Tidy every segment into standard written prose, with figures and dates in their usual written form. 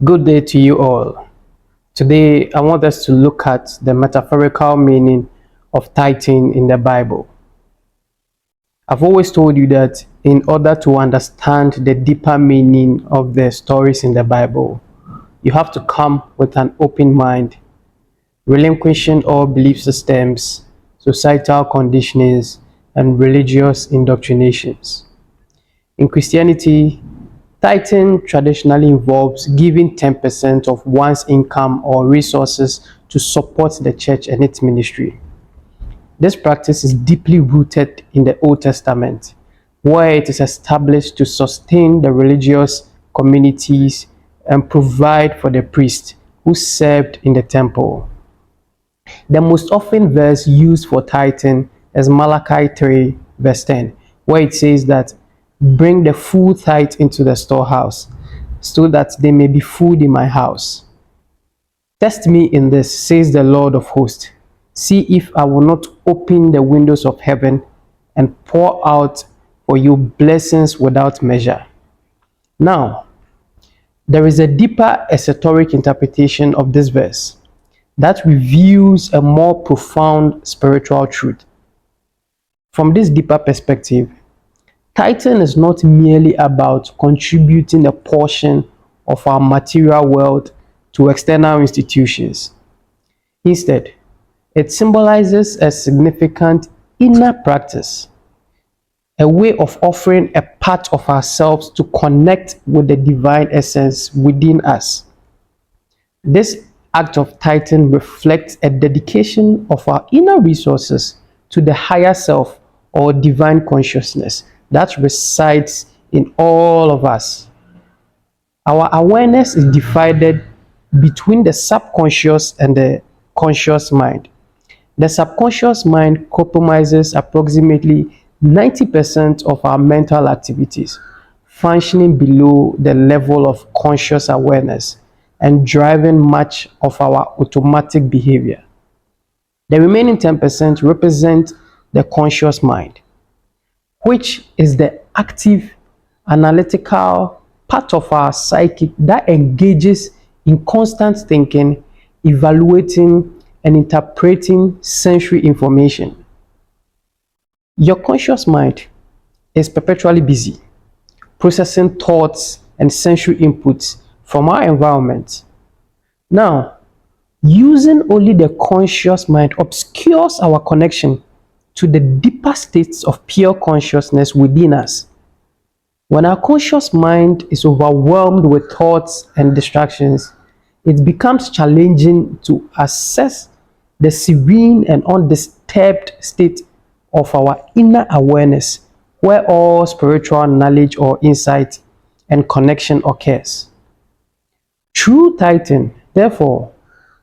Good day to you all. Today, I want us to look at the metaphorical meaning of tithing in the Bible. I've always told you that in order to understand the deeper meaning of the stories in the Bible, you have to come with an open mind, relinquishing all belief systems, societal conditionings, and religious indoctrinations. In Christianity, tithing traditionally involves giving 10% of one's income or resources to support the church and its ministry. This practice is deeply rooted in the Old Testament, where it is established to sustain the religious communities and provide for the priests who served in the temple. The most often verse used for tithing is Malachi 3, verse 10, where it says that bring the full tithe into the storehouse, so that there may be food in my house. Test me in this, says the Lord of hosts. See if I will not open the windows of heaven and pour out for you blessings without measure. Now, there is a deeper esoteric interpretation of this verse that reveals a more profound spiritual truth. From this deeper perspective, tithing is not merely about contributing a portion of our material wealth to external institutions. Instead, it symbolizes a significant inner practice, a way of offering a part of ourselves to connect with the divine essence within us. This act of tithing reflects a dedication of our inner resources to the higher self or divine consciousness that resides in all of us. Our awareness is divided between the subconscious and the conscious mind. The subconscious mind comprises approximately 90% of our mental activities, functioning below the level of conscious awareness and driving much of our automatic behavior. The remaining 10% represent the conscious mind, which is the active, analytical part of our psyche that engages in constant thinking, evaluating, and interpreting sensory information. Your conscious mind is perpetually busy processing thoughts and sensory inputs from our environment. Now, using only the conscious mind obscures our connection to the deeper states of pure consciousness within us. When our conscious mind is overwhelmed with thoughts and distractions, it becomes challenging to assess the serene and undisturbed state of our inner awareness, where all spiritual knowledge or insight and connection occurs. True tithing, therefore,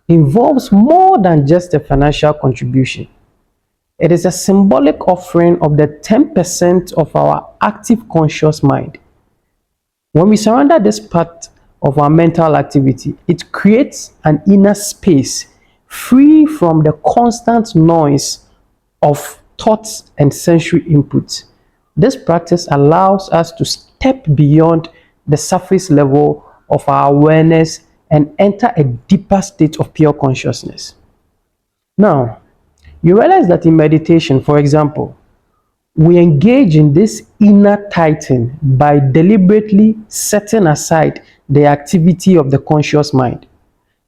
involves more than just a financial contribution. It is a symbolic offering of the 10% of our active conscious mind. When we surrender this part of our mental activity, it creates an inner space free from the constant noise of thoughts and sensory inputs. This practice allows us to step beyond the surface level of our awareness and enter a deeper state of pure consciousness. Now, you realize that in meditation, for example, we engage in this inner tithing by deliberately setting aside the activity of the conscious mind.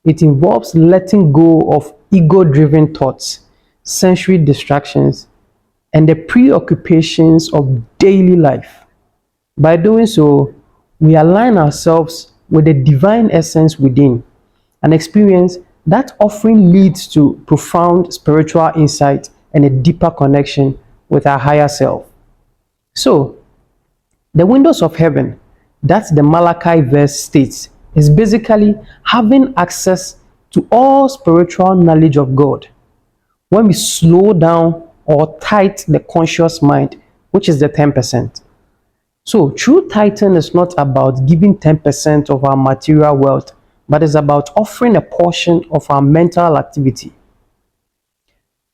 It involves letting go of ego-driven thoughts, sensory distractions, and the preoccupations of daily life. By doing so, we align ourselves with the divine essence within, an experience that often leads to profound spiritual insight and a deeper connection with our higher self. So, the windows of heaven, that the Malachi verse states, is basically having access to all spiritual knowledge of God. When we slow down or tithe the conscious mind, which is the 10%. So, true tithing is not about giving 10% of our material wealth, but is about offering a portion of our mental activity.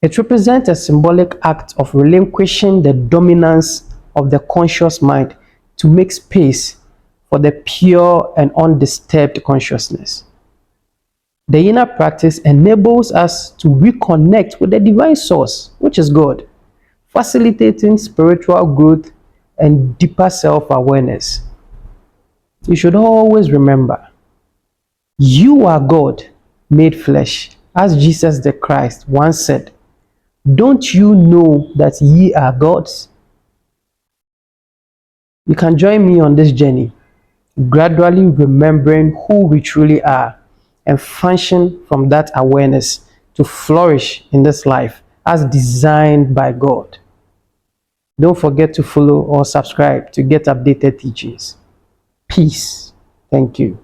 It represents a symbolic act of relinquishing the dominance of the conscious mind to make space for the pure and undisturbed consciousness. The inner practice enables us to reconnect with the divine source, which is God, facilitating spiritual growth and deeper self-awareness. You should always remember, you are God made flesh, as Jesus the Christ once said. Don't you know that ye are gods? You can join me on this journey, gradually remembering who we truly are and function from that awareness to flourish in this life as designed by God. Don't forget to follow or subscribe to get updated teachings. Peace. Thank you.